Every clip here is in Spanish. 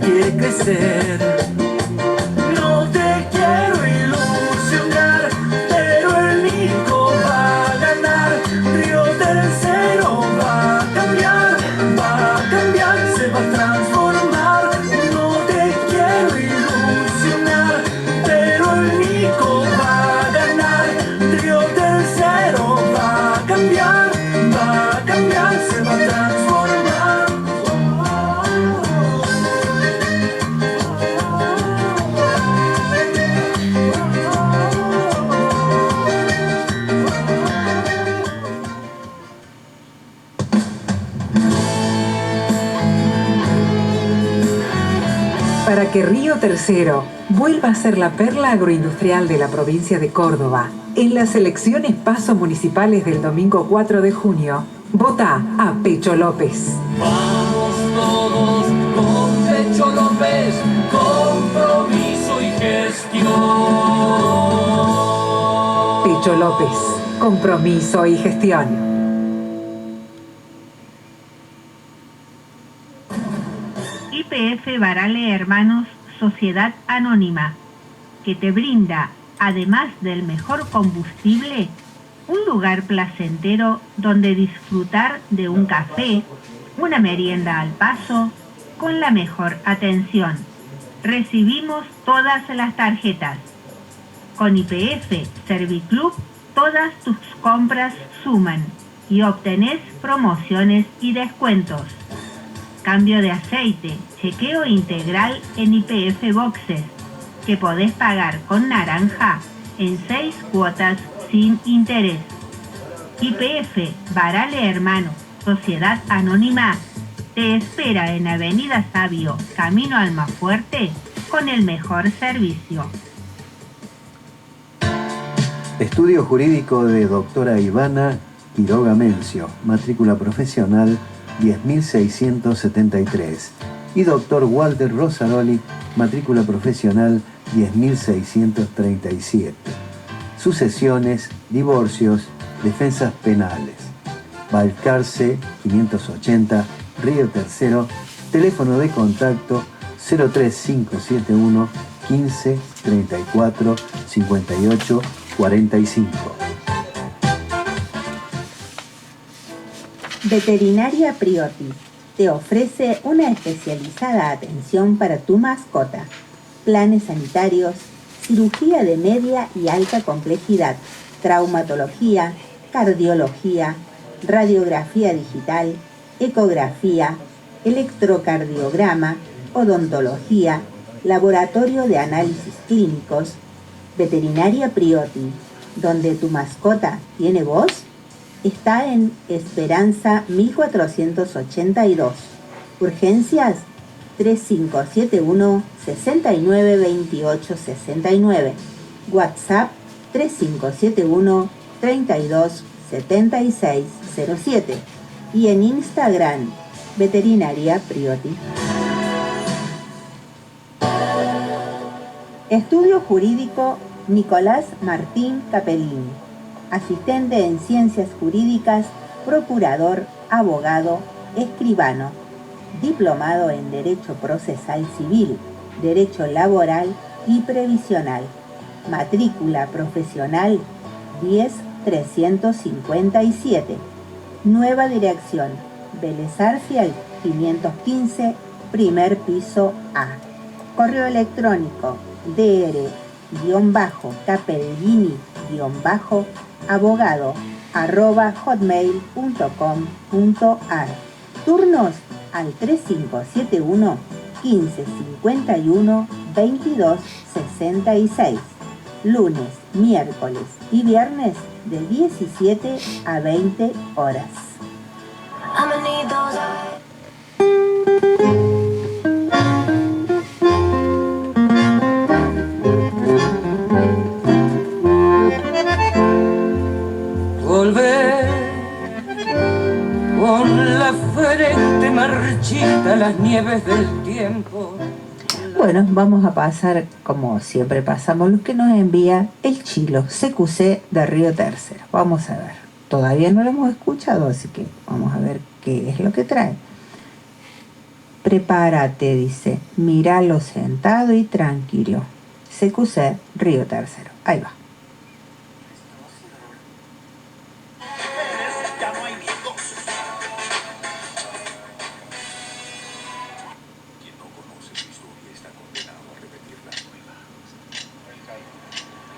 quiere crecer. No te quiero ilusionar, pero el Nico va a ganar. Río Tercero va a cambiar, se va a transformar. No te quiero ilusionar, pero el Nico va a ganar. Río Tercero va a cambiar, se va a transformar. Para que Río Tercero vuelva a ser la perla agroindustrial de la provincia de Córdoba, en las elecciones PASO municipales del domingo 4 de junio, vota a Pecho López. Vamos todos con Pecho López, compromiso y gestión. Pecho López, compromiso y gestión. YPF Barale Hermanos, Sociedad Anónima, que te brinda, además del mejor combustible, un lugar placentero donde disfrutar de un café, una merienda al paso, con la mejor atención. Recibimos todas las tarjetas. Con YPF Serviclub, todas tus compras suman y obtenés promociones y descuentos. Cambio de aceite, chequeo integral en YPF Boxes, que podés pagar con naranja en 6 cuotas sin interés. YPF Barale Hermano, Sociedad Anónima, te espera en Avenida Sabio, Camino Almafuerte, con el mejor servicio. Estudio Jurídico de doctora Ivana Quiroga Mencio, matrícula profesional 10.673. Y doctor Walter Rosaroli, matrícula profesional 10.637. Sucesiones, divorcios, defensas penales. Balcarce 580, Río Tercero, teléfono de contacto 03571 15 34 58 45. Veterinaria Priotti te ofrece una especializada atención para tu mascota, planes sanitarios, cirugía de media y alta complejidad, traumatología, cardiología, radiografía digital, ecografía, electrocardiograma, odontología, laboratorio de análisis clínicos. Veterinaria Priotti, donde tu mascota tiene voz, está en Esperanza 1482. Urgencias 3571 69 28 69. WhatsApp 3571 32 76 07. Y en Instagram, Veterinaria Priotti. Estudio Jurídico Nicolás Martín Capellini. Asistente en Ciencias Jurídicas, procurador, abogado, escribano. Diplomado en Derecho Procesal Civil, Derecho Laboral y Previsional. Matrícula profesional 10357. Nueva dirección, Vélez Arfiel 515, primer piso A. Correo electrónico dr-capellini-abogado@hotmail.com.ar. Turnos al 3571 1551 2266. Lunes, miércoles y viernes de 17 a 20 horas. Volver con la frente marchita a las nieves del tiempo. Bueno, vamos a pasar, como siempre pasamos, lo que nos envía el Chilo, CQC de Río Tercero. Vamos a ver. Todavía no lo hemos escuchado, así que vamos a ver qué es lo que trae. Prepárate, dice. Míralo sentado y tranquilo. CQC, Río Tercero. Ahí va.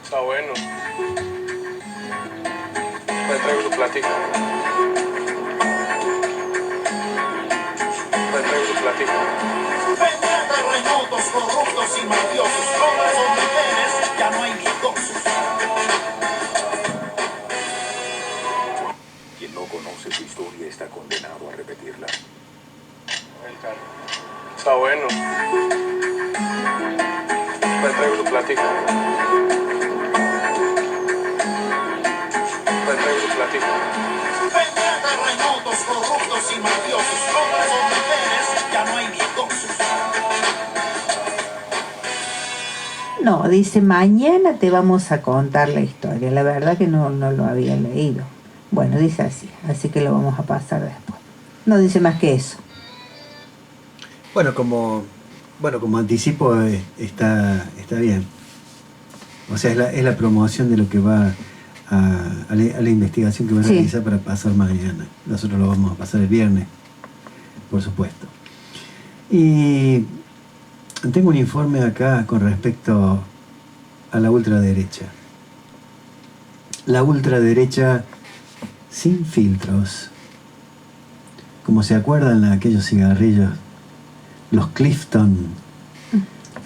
Está bueno. Me traigo su platica. Me traigo su platica. Terremotos, corruptos y mafiosos, hombres o mujeres, ya no hay miedosos. Quien no conoce su historia está condenado a repetirla. Está bueno. Me traigo su platica. Me traigo su platica. Terremotos, corruptos y mafiosos, hombres o mujeres, ya no hay miedosos. No, dice, mañana te vamos a contar la historia. La verdad que no lo había leído. Bueno, dice así que lo vamos a pasar después. No dice más que eso. Bueno, como anticipo, está bien. O sea, es la promoción de lo que va a la investigación que va a realizar para pasar mañana. Nosotros lo vamos a pasar el viernes, por supuesto. Y tengo un informe acá con respecto a la ultraderecha. La ultraderecha sin filtros. Como se acuerdan aquellos cigarrillos, los Clifton,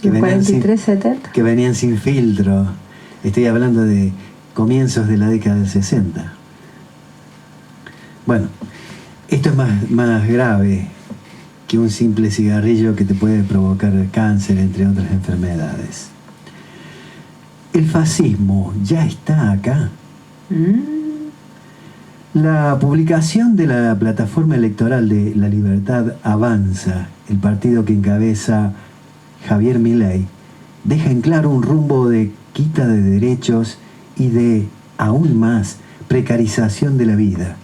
que venían sin filtro. Estoy hablando de comienzos de la década del 60. Bueno, esto es más grave que un simple cigarrillo que te puede provocar cáncer, entre otras enfermedades. El fascismo ya está acá. La publicación de la plataforma electoral de La Libertad Avanza, el partido que encabeza Javier Milei, deja en claro un rumbo de quita de derechos y de, aún más, precarización de la vida.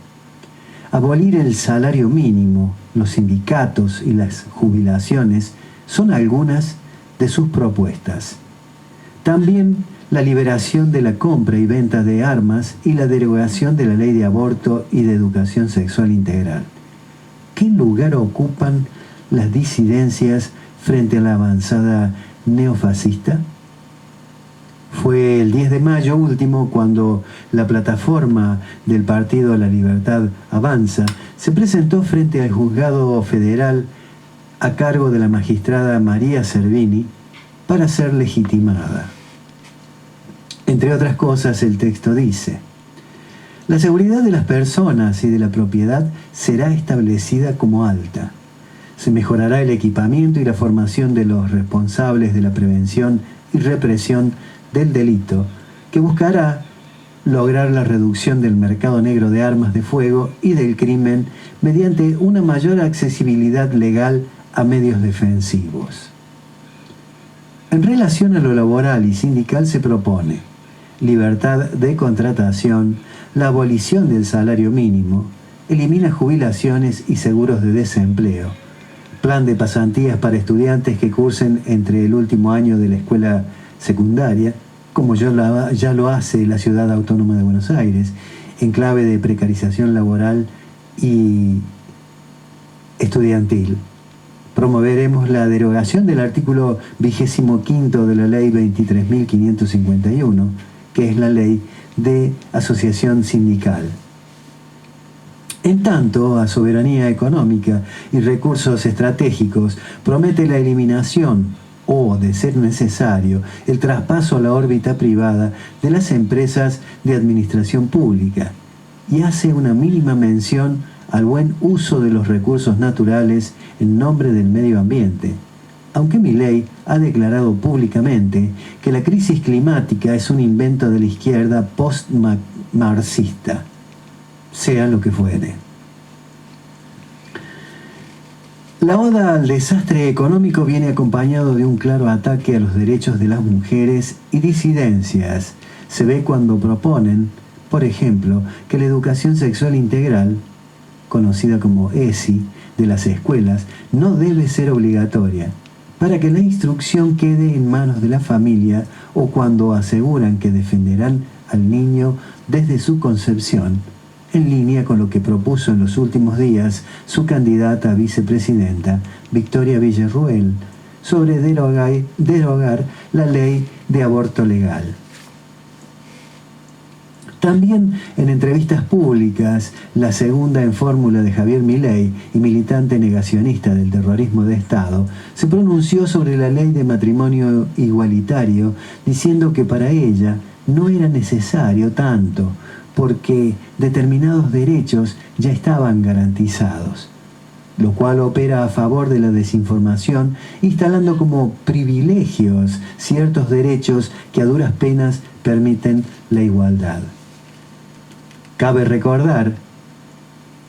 Abolir el salario mínimo, los sindicatos y las jubilaciones son algunas de sus propuestas. También la liberación de la compra y venta de armas y la derogación de la ley de aborto y de educación sexual integral. ¿Qué lugar ocupan las disidencias frente a la avanzada neofascista? Fue el 10 de mayo último cuando la plataforma del Partido La Libertad Avanza se presentó frente al juzgado federal a cargo de la magistrada María Servini para ser legitimada. Entre otras cosas, el texto dice: la seguridad de las personas y de la propiedad será establecida como alta. Se mejorará el equipamiento y la formación de los responsables de la prevención y represión del delito, que buscará lograr la reducción del mercado negro de armas de fuego y del crimen mediante una mayor accesibilidad legal a medios defensivos. En relación a lo laboral y sindical se propone libertad de contratación, la abolición del salario mínimo, elimina jubilaciones y seguros de desempleo, plan de pasantías para estudiantes que cursen entre el último año de la escuela secundaria, como ya lo hace la Ciudad Autónoma de Buenos Aires, en clave de precarización laboral y estudiantil. Promoveremos la derogación del artículo 25 de la Ley 23.551, que es la Ley de Asociación Sindical. En tanto, a Soberanía Económica y Recursos Estratégicos promete la eliminación o, de ser necesario, el traspaso a la órbita privada de las empresas de administración pública y hace una mínima mención al buen uso de los recursos naturales en nombre del medio ambiente, aunque Milei ha declarado públicamente que la crisis climática es un invento de la izquierda post-marxista, sea lo que fuere. La oda al desastre económico viene acompañado de un claro ataque a los derechos de las mujeres y disidencias. Se ve cuando proponen, por ejemplo, que la educación sexual integral, conocida como ESI, de las escuelas no debe ser obligatoria, para que la instrucción quede en manos de la familia o cuando aseguran que defenderán al niño desde su concepción, en línea con lo que propuso en los últimos días su candidata a vicepresidenta, Victoria Villarruel, sobre derogar la ley de aborto legal. También en entrevistas públicas, la segunda en fórmula de Javier Milei y militante negacionista del terrorismo de Estado, se pronunció sobre la ley de matrimonio igualitario, diciendo que para ella no era necesario tanto, porque determinados derechos ya estaban garantizados, lo cual opera a favor de la desinformación, instalando como privilegios ciertos derechos que a duras penas permiten la igualdad. Cabe recordar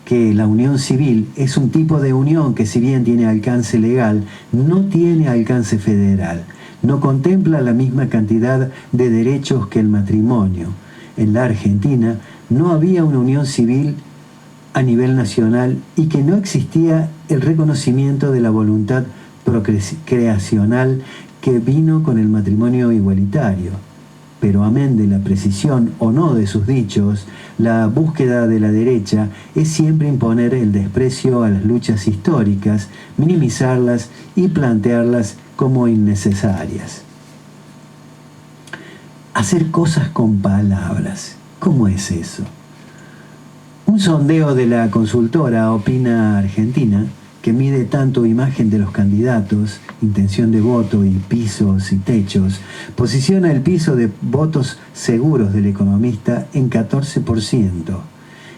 que la unión civil es un tipo de unión que, si bien tiene alcance legal, no tiene alcance federal. No contempla la misma cantidad de derechos que el matrimonio. En la Argentina no había una unión civil a nivel nacional y que no existía el reconocimiento de la voluntad procreacional que vino con el matrimonio igualitario. Pero amén de la precisión o no de sus dichos, la búsqueda de la derecha es siempre imponer el desprecio a las luchas históricas, minimizarlas y plantearlas como innecesarias. Hacer cosas con palabras. ¿Cómo es eso? Un sondeo de la consultora Opina Argentina, que mide tanto imagen de los candidatos, intención de voto y pisos y techos, posiciona el piso de votos seguros del economista en 14%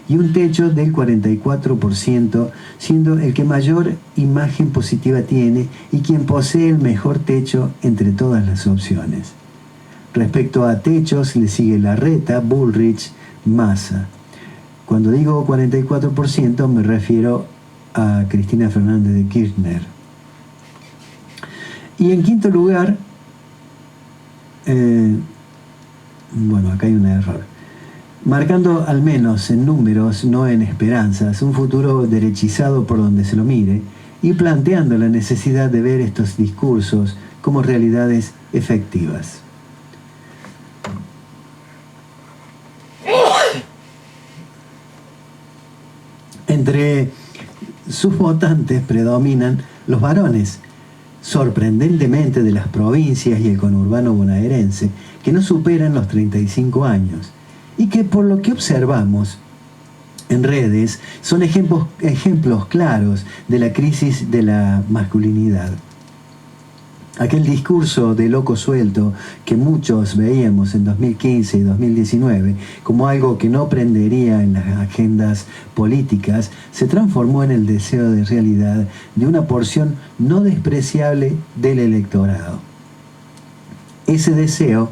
y un techo del 44%, siendo el que mayor imagen positiva tiene y quien posee el mejor techo entre todas las opciones. Respecto a techos, le sigue Larreta, Bullrich, Massa. Cuando digo 44% me refiero a Cristina Fernández de Kirchner. Y en quinto lugar, acá hay un error, marcando al menos en números, no en esperanzas, un futuro derechizado por donde se lo mire, y planteando la necesidad de ver estos discursos como realidades efectivas. Entre sus votantes predominan los varones, sorprendentemente de las provincias y el conurbano bonaerense, que no superan los 35 años, y que por lo que observamos en redes son ejemplos claros de la crisis de la masculinidad. Aquel discurso de loco suelto que muchos veíamos en 2015 y 2019 como algo que no prendería en las agendas políticas, se transformó en el deseo de realidad de una porción no despreciable del electorado. Ese deseo,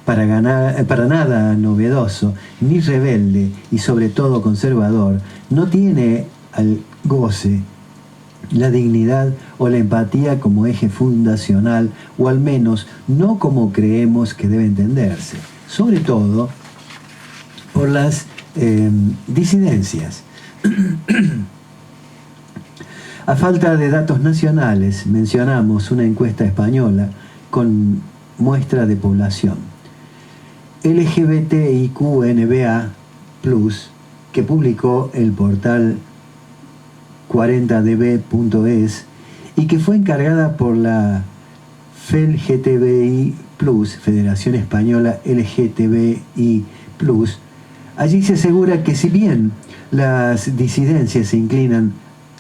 para nada novedoso, ni rebelde y sobre todo conservador, no tiene al goce, la dignidad o la empatía como eje fundacional, o al menos no como creemos que debe entenderse, sobre todo por las disidencias. A falta de datos nacionales, mencionamos una encuesta española con muestra de población. LGBTIQ-NBA+, que publicó el portal 40db.es y que fue encargada por la FELGTBI+, Federación Española LGTBI+. Allí se asegura que si bien las disidencias se inclinan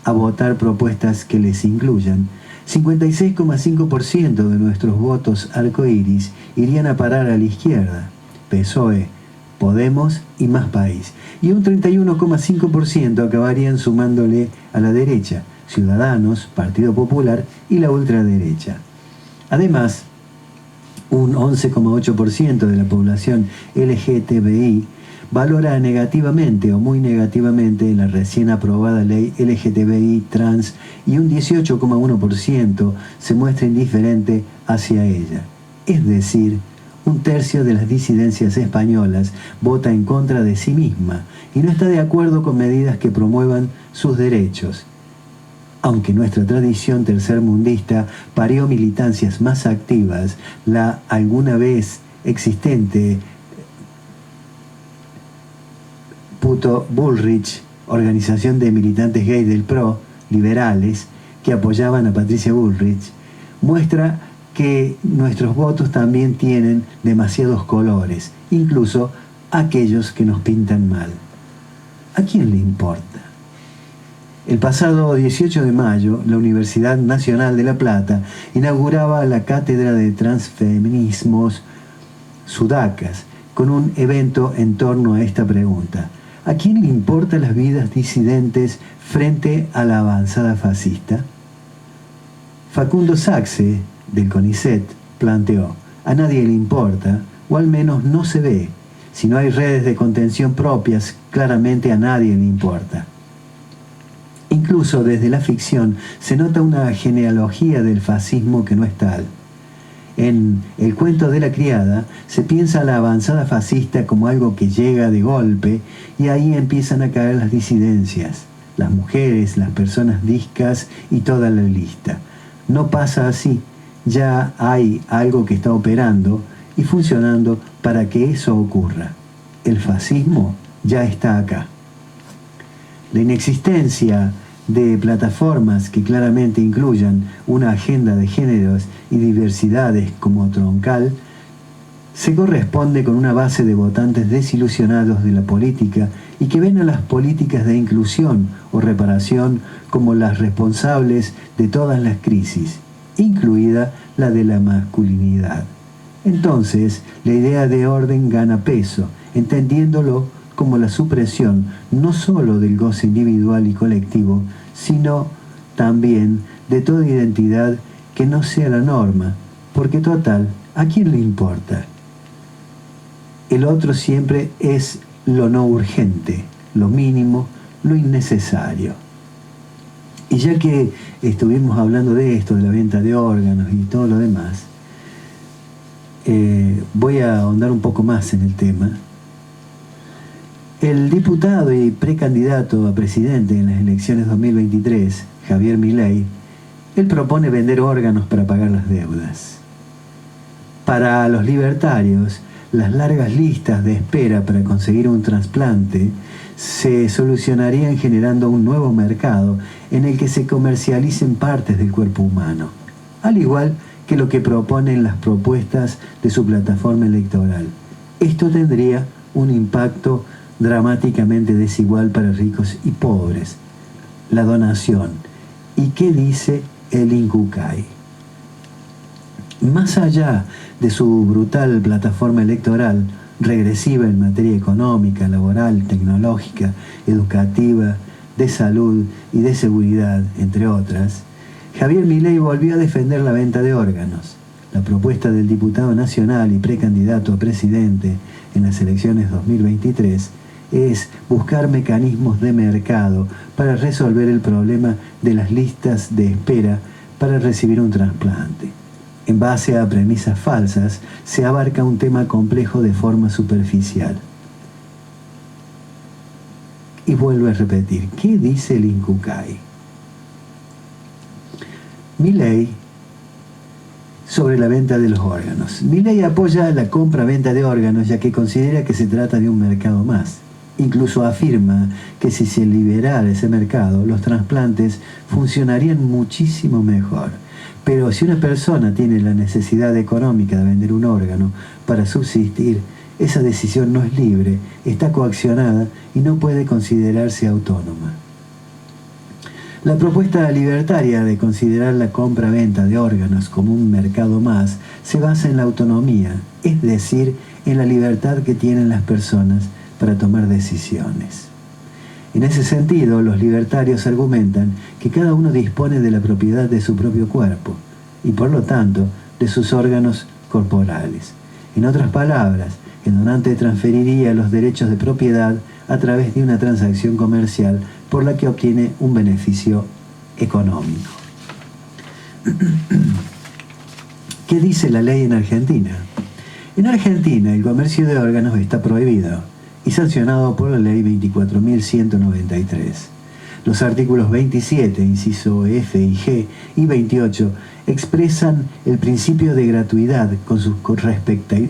a votar propuestas que les incluyan, 56,5% de nuestros votos arcoíris irían a parar a la izquierda, PSOE, Podemos y Más País, y un 31,5% acabarían sumándole a la derecha, Ciudadanos, Partido Popular y la ultraderecha. Además, un 11,8% de la población LGTBI valora negativamente o muy negativamente la recién aprobada ley LGTBI trans y un 18,1% se muestra indiferente hacia ella. Es decir, un tercio de las disidencias españolas vota en contra de sí misma y no está de acuerdo con medidas que promuevan sus derechos. Aunque nuestra tradición tercermundista parió militancias más activas, la alguna vez existente Puto Bullrich, organización de militantes gay del PRO, liberales, que apoyaban a Patricia Bullrich, muestra que nuestros votos también tienen demasiados colores, incluso aquellos que nos pintan mal. ¿A quién le importa? El pasado 18 de mayo, la Universidad Nacional de La Plata inauguraba la Cátedra de Transfeminismos Sudacas con un evento en torno a esta pregunta. ¿A quién le importan las vidas disidentes frente a la avanzada fascista? Facundo Saxe, del CONICET, planteó: a nadie le importa, o al menos no se ve. Si no hay redes de contención propias, claramente a nadie le importa. Incluso desde la ficción se nota una genealogía del fascismo que no es tal. En El cuento de la criada se piensa a la avanzada fascista como algo que llega de golpe y ahí empiezan a caer las disidencias, las mujeres, las personas discas y toda la lista. No pasa así, ya hay algo que está operando y funcionando para que eso ocurra. El fascismo ya está acá. La inexistencia de plataformas que claramente incluyan una agenda de géneros y diversidades como troncal se corresponde con una base de votantes desilusionados de la política y que ven a las políticas de inclusión o reparación como las responsables de todas las crisis, incluida la de la masculinidad. Entonces, la idea de orden gana peso, entendiéndolo como la supresión no solo del goce individual y colectivo, sino también de toda identidad que no sea la norma, porque total, ¿a quién le importa? El otro siempre es lo no urgente, lo mínimo, lo innecesario. Y ya que estuvimos hablando de esto, de la venta de órganos y todo lo demás, voy a ahondar un poco más en el tema. El diputado y precandidato a presidente en las elecciones 2023, Javier Milei, él propone vender órganos para pagar las deudas. Para los libertarios, las largas listas de espera para conseguir un trasplante se solucionarían generando un nuevo mercado en el que se comercialicen partes del cuerpo humano, al igual que lo que proponen las propuestas de su plataforma electoral. Esto tendría un impacto dramáticamente desigual para ricos y pobres. La donación. ¿Y qué dice el Incucay? Más allá de su brutal plataforma electoral, regresiva en materia económica, laboral, tecnológica, educativa, de salud y de seguridad, entre otras, Javier Milei volvió a defender la venta de órganos. La propuesta del diputado nacional y precandidato a presidente en las elecciones 2023 es buscar mecanismos de mercado para resolver el problema de las listas de espera para recibir un trasplante. En base a premisas falsas, se abarca un tema complejo de forma superficial. Y vuelvo a repetir, ¿qué dice el Incucay? Milei sobre la venta de los órganos. Milei apoya la compra-venta de órganos ya que considera que se trata de un mercado más. Incluso afirma que si se liberara ese mercado, los trasplantes funcionarían muchísimo mejor. Pero si una persona tiene la necesidad económica de vender un órgano para subsistir, esa decisión no es libre, está coaccionada y no puede considerarse autónoma. La propuesta libertaria de considerar la compra-venta de órganos como un mercado más se basa en la autonomía, es decir, en la libertad que tienen las personas para tomar decisiones. En ese sentido, los libertarios argumentan que cada uno dispone de la propiedad de su propio cuerpo y, por lo tanto, de sus órganos corporales. En otras palabras, el donante transferiría los derechos de propiedad a través de una transacción comercial por la que obtiene un beneficio económico. ¿Qué dice la ley en Argentina? En Argentina, el comercio de órganos está prohibido y sancionado por la ley 24.193. Los artículos 27, inciso F y G, y 28 expresan el principio de gratuidad con sus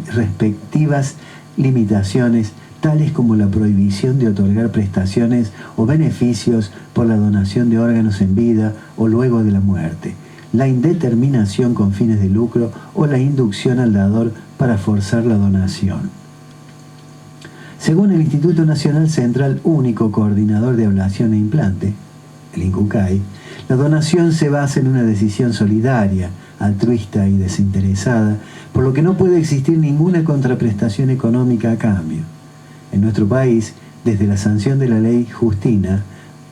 respectivas limitaciones, tales como la prohibición de otorgar prestaciones o beneficios por la donación de órganos en vida o luego de la muerte, la indeterminación con fines de lucro o la inducción al dador para forzar la donación. Según el Instituto Nacional Central Único Coordinador de Ablación e Implante, el INCUCAI, la donación se basa en una decisión solidaria, altruista y desinteresada, por lo que no puede existir ninguna contraprestación económica a cambio. En nuestro país, desde la sanción de la ley Justina,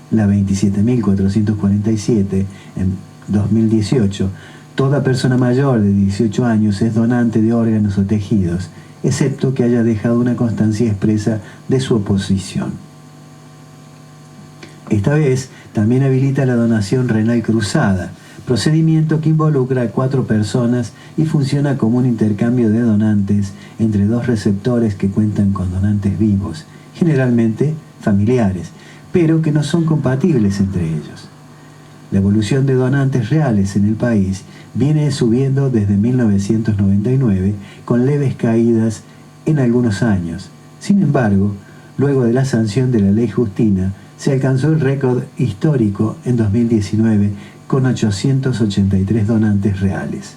la 27.447, en 2018, toda persona mayor de 18 años es donante de órganos o tejidos, excepto que haya dejado una constancia expresa de su oposición. Esta vez también habilita la donación renal cruzada, procedimiento que involucra a 4 personas y funciona como un intercambio de donantes entre 2 receptores que cuentan con donantes vivos, generalmente familiares, pero que no son compatibles entre ellos. La evolución de donantes reales en el país viene subiendo desde 1999, con leves caídas en algunos años. Sin embargo, luego de la sanción de la ley Justina, se alcanzó el récord histórico en 2019 con 883 donantes reales.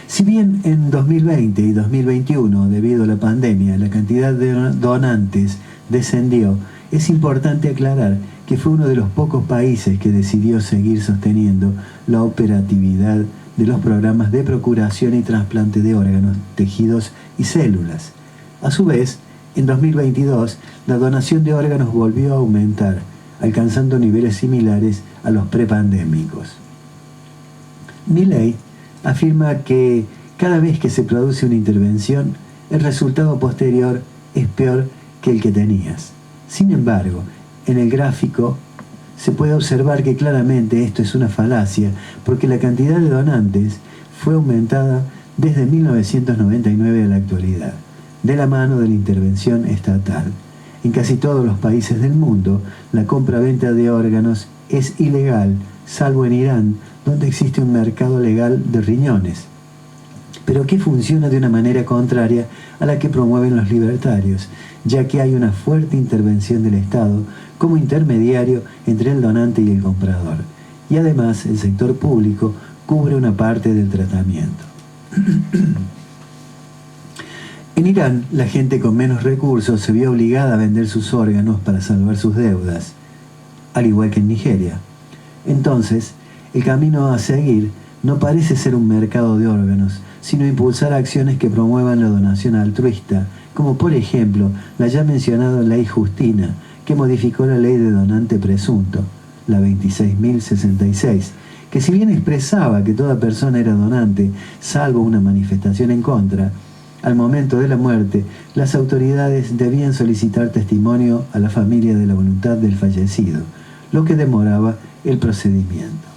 Si bien en 2020 y 2021, debido a la pandemia, la cantidad de donantes descendió, es importante aclarar que fue uno de los pocos países que decidió seguir sosteniendo la operatividad de los programas de procuración y trasplante de órganos, tejidos y células. A su vez, en 2022, la donación de órganos volvió a aumentar, alcanzando niveles similares a los prepandémicos. Milei afirma que cada vez que se produce una intervención, el resultado posterior es peor que el que tenías. Sin embargo, en el gráfico se puede observar que claramente esto es una falacia, porque la cantidad de donantes fue aumentada desde 1999 a la actualidad, de la mano de la intervención estatal. En casi todos los países del mundo, la compra-venta de órganos es ilegal, salvo en Irán, donde existe un mercado legal de riñones, pero que funciona de una manera contraria a la que promueven los libertarios, ya que hay una fuerte intervención del Estado como intermediario entre el donante y el comprador, y además el sector público cubre una parte del tratamiento. En Irán, la gente con menos recursos se vio obligada a vender sus órganos para salvar sus deudas, al igual que en Nigeria. Entonces, el camino a seguir no parece ser un mercado de órganos, sino impulsar acciones que promuevan la donación altruista, como por ejemplo la ya mencionada ley Justina, que modificó la ley de donante presunto, la 26.066, que si bien expresaba que toda persona era donante, salvo una manifestación en contra, al momento de la muerte, las autoridades debían solicitar testimonio a la familia de la voluntad del fallecido, lo que demoraba el procedimiento.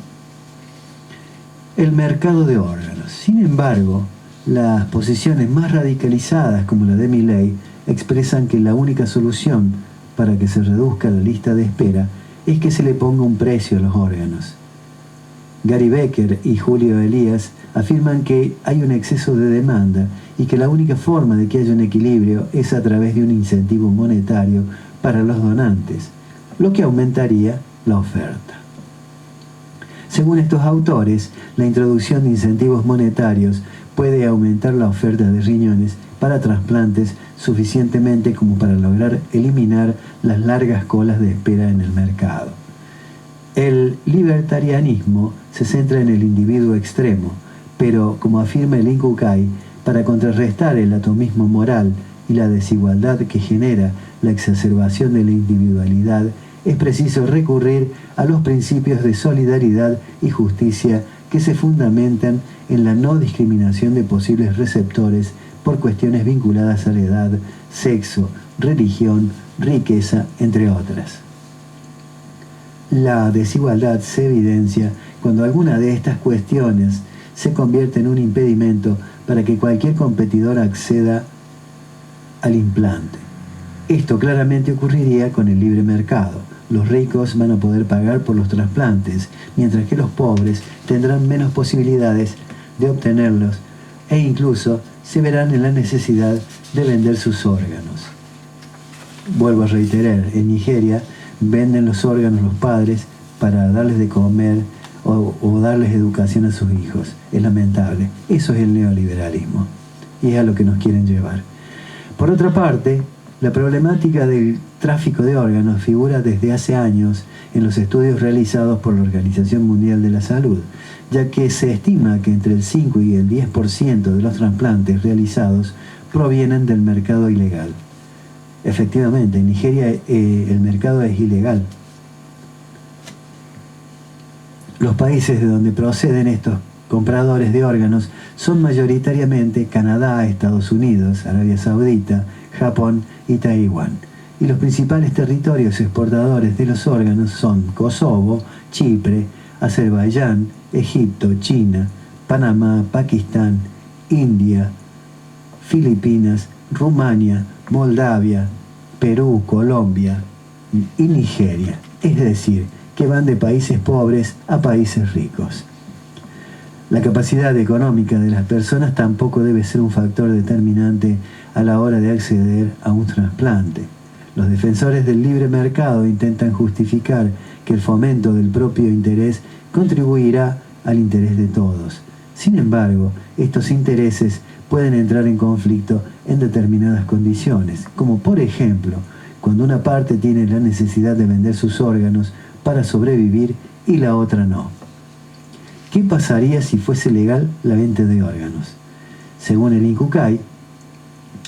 El mercado de órganos. Sin embargo, las posiciones más radicalizadas, como la de Milei, expresan que la única solución para que se reduzca la lista de espera es que se le ponga un precio a los órganos. Gary Becker y Julio Elías afirman que hay un exceso de demanda y que la única forma de que haya un equilibrio es a través de un incentivo monetario para los donantes, lo que aumentaría la oferta. Según estos autores, la introducción de incentivos monetarios puede aumentar la oferta de riñones para trasplantes suficientemente como para lograr eliminar las largas colas de espera en el mercado. El libertarianismo se centra en el individuo extremo, pero, como afirma el INCUCAI, para contrarrestar el atomismo moral y la desigualdad que genera la exacerbación de la individualidad, es preciso recurrir a los principios de solidaridad y justicia que se fundamentan en la no discriminación de posibles receptores por cuestiones vinculadas a la edad, sexo, religión, riqueza, entre otras. La desigualdad se evidencia cuando alguna de estas cuestiones se convierte en un impedimento para que cualquier competidor acceda al implante. Esto claramente ocurriría con el libre mercado, los ricos van a poder pagar por los trasplantes, mientras que los pobres tendrán menos posibilidades de obtenerlos e incluso se verán en la necesidad de vender sus órganos. Vuelvo a reiterar, en Nigeria venden los órganos los padres para darles de comer o darles educación a sus hijos. Es lamentable. Eso es el neoliberalismo y es a lo que nos quieren llevar. Por otra parte, la problemática del tráfico de órganos figura desde hace años en los estudios realizados por la Organización Mundial de la Salud, ya que se estima que entre el 5 y el 10% de los trasplantes realizados provienen del mercado ilegal. Efectivamente, en Nigeria el mercado es ilegal. Los países de donde proceden estos compradores de órganos son mayoritariamente Canadá, Estados Unidos, Arabia Saudita, Japón y Taiwán. Y los principales territorios exportadores de los órganos son Kosovo, Chipre, Azerbaiyán, Egipto, China, Panamá, Pakistán, India, Filipinas, Rumania, Moldavia, Perú, Colombia y Nigeria. Es decir, que van de países pobres a países ricos. La capacidad económica de las personas tampoco debe ser un factor determinante a la hora de acceder a un trasplante. Los defensores del libre mercado intentan justificar que el fomento del propio interés contribuirá al interés de todos. Sin embargo, estos intereses pueden entrar en conflicto en determinadas condiciones, como por ejemplo, cuando una parte tiene la necesidad de vender sus órganos para sobrevivir y la otra no. ¿Qué pasaría si fuese legal la venta de órganos? Según el INCUCAI,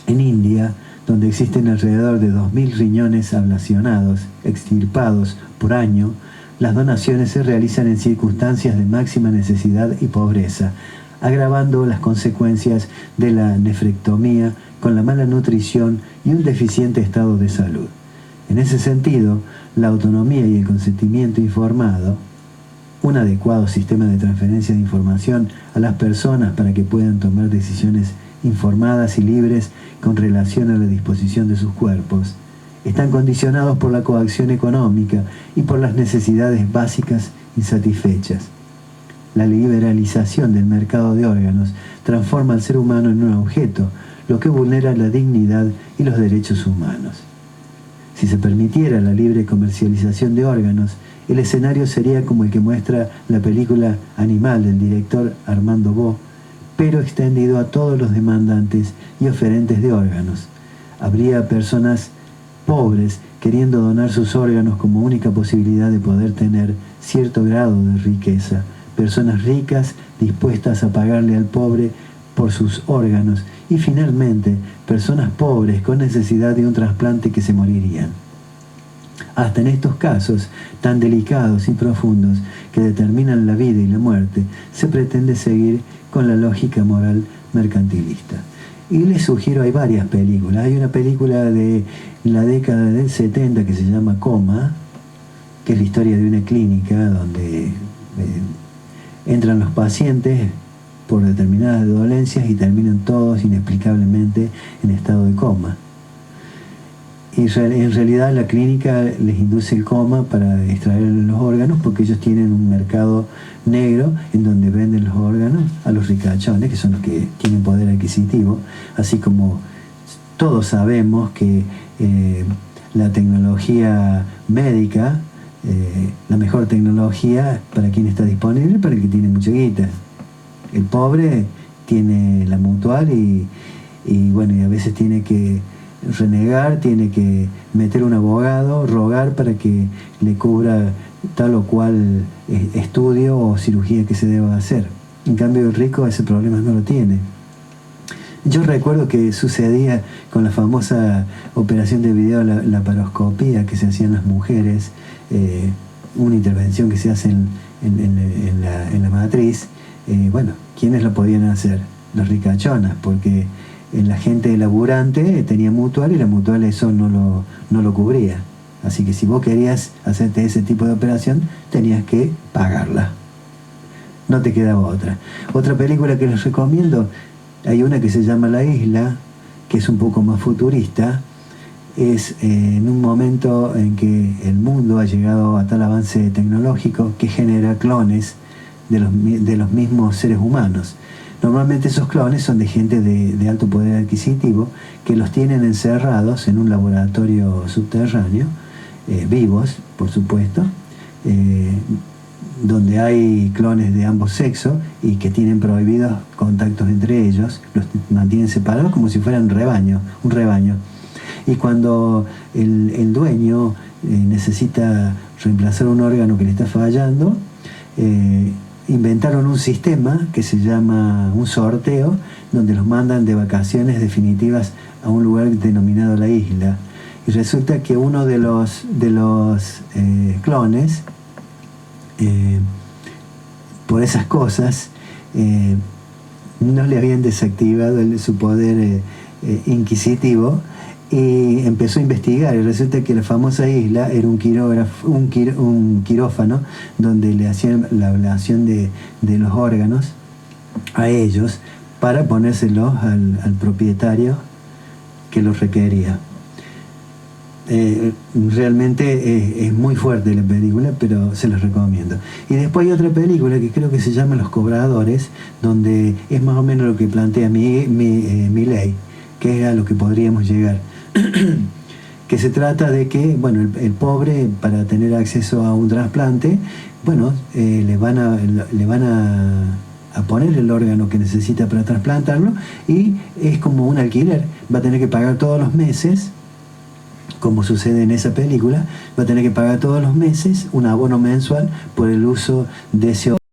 en India, donde existen alrededor de 2.000 riñones ablacionados, extirpados por año, las donaciones se realizan en circunstancias de máxima necesidad y pobreza, agravando las consecuencias de la nefrectomía con la mala nutrición y un deficiente estado de salud. En ese sentido, la autonomía y el consentimiento informado, un adecuado sistema de transferencia de información a las personas para que puedan tomar decisiones informadas y libres con relación a la disposición de sus cuerpos, están condicionados por la coacción económica y por las necesidades básicas insatisfechas. La liberalización del mercado de órganos transforma al ser humano en un objeto, lo que vulnera la dignidad y los derechos humanos. Si se permitiera la libre comercialización de órganos, el escenario sería como el que muestra la película Animal del director Armando Bo, pero extendido a todos los demandantes y oferentes de órganos. Habría personas pobres queriendo donar sus órganos como única posibilidad de poder tener cierto grado de riqueza, personas ricas dispuestas a pagarle al pobre por sus órganos y finalmente personas pobres con necesidad de un trasplante que se morirían. Hasta en estos casos tan delicados y profundos que determinan la vida y la muerte, se pretende seguir con la lógica moral mercantilista. Y les sugiero, hay varias películas. Hay una película de la década del 70 que se llama Coma, que es la historia de una clínica donde entran los pacientes por determinadas dolencias y terminan todos inexplicablemente en estado de coma. Y en realidad la clínica les induce el coma para extraer los órganos porque ellos tienen un mercado negro en donde venden los órganos a los ricachones, que son los que tienen poder adquisitivo, así como todos sabemos que la tecnología médica, la mejor tecnología para quien está disponible, para el que tiene mucha guita. El pobre tiene la mutual y bueno, y a veces tiene que renegar, tiene que meter un abogado, rogar para que le cubra tal o cual estudio o cirugía que se deba hacer. En cambio el rico ese problema no lo tiene. Yo recuerdo que sucedía con la famosa operación de video, la laparoscopía que se hacían las mujeres, una intervención que se hace en la matriz. Bueno, ¿quiénes lo podían hacer? Las ricachonas, porque la gente laburante tenía mutual y la mutual eso no lo cubría. Así que si vos querías hacerte ese tipo de operación, tenías que pagarla. No te quedaba otra. Otra película que les recomiendo, hay una que se llama La Isla, que es un poco más futurista, es en un momento en que el mundo ha llegado a tal avance tecnológico que genera clones de los mismos seres humanos. Normalmente esos clones son de gente de alto poder adquisitivo que los tienen encerrados en un laboratorio subterráneo, vivos, por supuesto, donde hay clones de ambos sexos y que tienen prohibidos contactos entre ellos, los mantienen separados como si fueran un rebaño. Y cuando el dueño necesita reemplazar un órgano que le está fallando, inventaron un sistema que se llama un sorteo, donde los mandan de vacaciones definitivas a un lugar denominado la isla. Y resulta que uno de los clones, por esas cosas, no le habían desactivado su poder inquisitivo, y empezó a investigar, y resulta que la famosa isla era un quirófano donde le hacían la ablación de los órganos a ellos para ponérselos al propietario que los requería. Realmente es muy fuerte la película, pero se los recomiendo. Y después hay otra película que creo que se llama Los Cobradores, donde es más o menos lo que plantea Milei, que es a lo que podríamos llegar. Que se trata de que, bueno, el pobre, para tener acceso a un trasplante, bueno, le van a poner el órgano que necesita para trasplantarlo, y es como un alquiler. Va a tener que pagar todos los meses, como sucede en esa película, va a tener que pagar todos los meses un abono mensual por el uso de ese órgano.